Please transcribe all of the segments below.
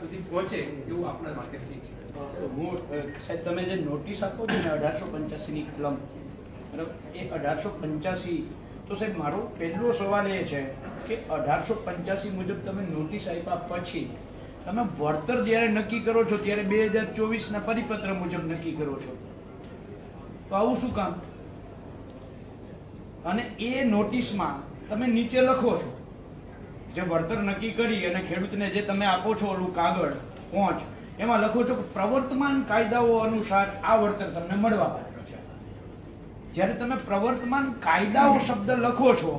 સુધી પહોંચે એવું આપણા માટે ઠીક છે. સાહેબ તમે જે નોટિસ આપો છો ને 1885 ની કલમ, બરાબર, એ 1885, તો સાહેબ મારો પહેલો સવાલ એ છે કે 1885 મુજબ તમે નોટિસ આપ્યા પછી તમે વળતર જ્યારે નક્કી કરો છો ત્યારે 2024 ના પરિપત્ર મુજબ નક્કી કરો છો, તો આવું શું કામ? અને એ નોટિસમાં તમે નીચે લખો છો જે વળતર નક્કી કરી અને ખેડૂતને જે તમે આપો છો ઓલું કાગળ પહોંચ, એમાં લખો છો કે પ્રવર્તમાન કાયદાઓ અનુસાર આ વળતર તમને મળવા પાત્ર છે. જ્યારે તમે પ્રવર્તમાન કાયદાઓ શબ્દ લખો છો,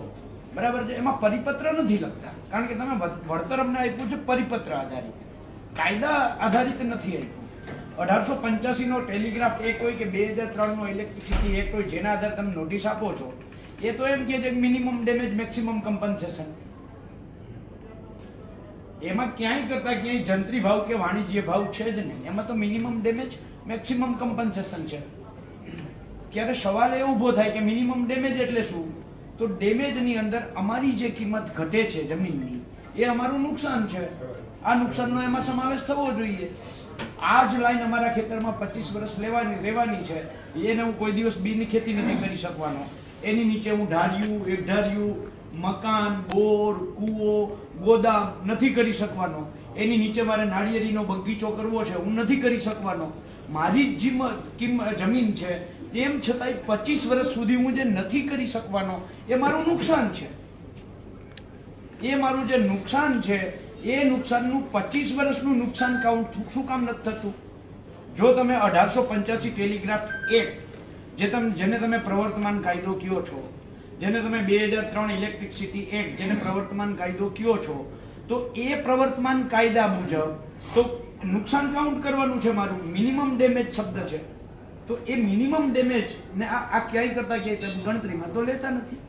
બરાબર છે, એમાં પરિપત્ર નથી લખતા, કારણ કે તમે વળતર અમને આપ્યું છે પરિપત્ર આધારિત, કાયદા આધારિત નથી આપ્યું. 1885 નો ટેલિગ્રાફ એક્ટ હોય કે 2003 નો ઇલેક્ટ્રિસિટી એક્ટ હોય, જેના આધારે તમે નોટિસ આપો છો, એ તો એમ કે છે મિનિમમ ડેમેજ મેક્સિમમ કમ્પન્સેશન. એમાં ક્યાંય કરતા ક્યાંય જંત્રી ભાવ કે વાણિજ્ય ભાવ છે જ નહીં, એમાં તો મિનિમમ ડેમેજ મેક્સિમમ કમ્પન્સેશન છે. ત્યારે સવાલ એ ઉભો થાય કે મિનિમમ ડેમેજ એટલે શું? તો ડેમેજની અંદર અમારી જે કિંમત ઘટે છે જમીનની, એ અમારું નુકસાન છે. આ નુકસાનનો એમાં સમાવેશ થવો જોઈએ. આ જ લાઈન અમારા ખેતરમાં 25 વર્ષ રહેવાની છે, એને હું કોઈ દિવસ બીની ખેતી નથી કરી શકવાનો. એની નીચે હું ઢારિયું, એકઢારિયું, મકાન, બોર, કૂવો, ગોદામ નથી કરી શકવાનો. એની નીચે મારે નાળિયેરીનો બગીચો કરવો છે, હું નથી કરી શકવાનો. મારી જ જમીન છે, તેમ છતાંય 25 વર્ષ સુધી હું જે નથી કરી શકવાનો, એ મારું નુકસાન છે. એ મારું જે નુકસાન છે, એ નુકસાનનું 25 વર્ષનું નુકસાન કાઉન્ટ શું કામ નથી થતું? જો તમે 1885 ટેલિગ્રાફ એક્ટ, જેને તમે પ્રવર્તમાન કાયદો કયો છો, જેને તમે 2003 ઇલેક્ટ્રિસિટી એક્ટ, જેને પ્રવર્તમાન કાયદો કયો છો, તો એ પ્રવર્તમાન કાયદા મુજબ તો નુકસાન કાઉન્ટ કરવાનું છે મારું. મિનિમમ ડેમેજ શબ્દ છે, તો એ મિનિમમ ડેમેજ ને આ ક્યાંય કરતા ક્યાંય ગણતરીમાં તો લેતા નથી.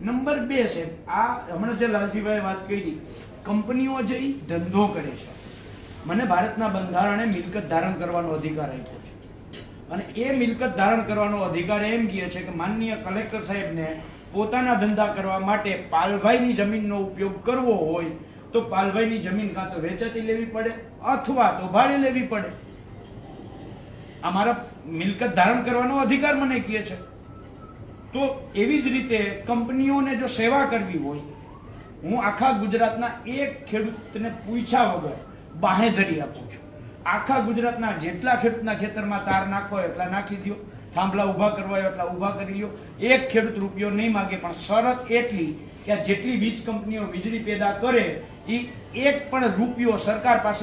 નંબર 2 છે આ હમણાં જે લાલજીભાઈ વાત કરી, કંપનીઓ જે ધંધો કરે છે, મને ભારતના બંધારણે મિલકત ધારણ કરવાનો અધિકાર આપ્યો છે, અને એ મિલકત ધારણ કરવાનો અધિકાર એમ કહે છે કે માનનીય કલેક્ટર સાહેબને પોતાના ધંધા કરવા માટે પાલભાઈની જમીનનો ઉપયોગ કરવો હોય તો પાલભાઈની જમીન કાં તો વેચાતી લેવી પડે અથવા તો ભાડે લેવી પડે. આ મારા મિલકત ધારણ કરવાનો અધિકાર મને કહે છે. તો એવી જ રીતે કંપનીઓને જો સેવા કરવી હોય, હું આખા ગુજરાતના એક ખેડૂતને પૂછ્યા વગર બાહેધરી આપું છું. આખા ગુજરાતના જેટલા ખેડૂતના ખેતરમાં તાર નાખવો એટલા નાખી દો, થાંભલા ઉભા કરવા એટલા ઉભા કરી દો. એક ખેડૂત રૂપિયો નહીં માગે, પણ શરત એટલી કે જેટલી વીજ કંપનીઓ વીજળી પેદા કરે, એ એક પણ રૂપિયો સરકાર પાસે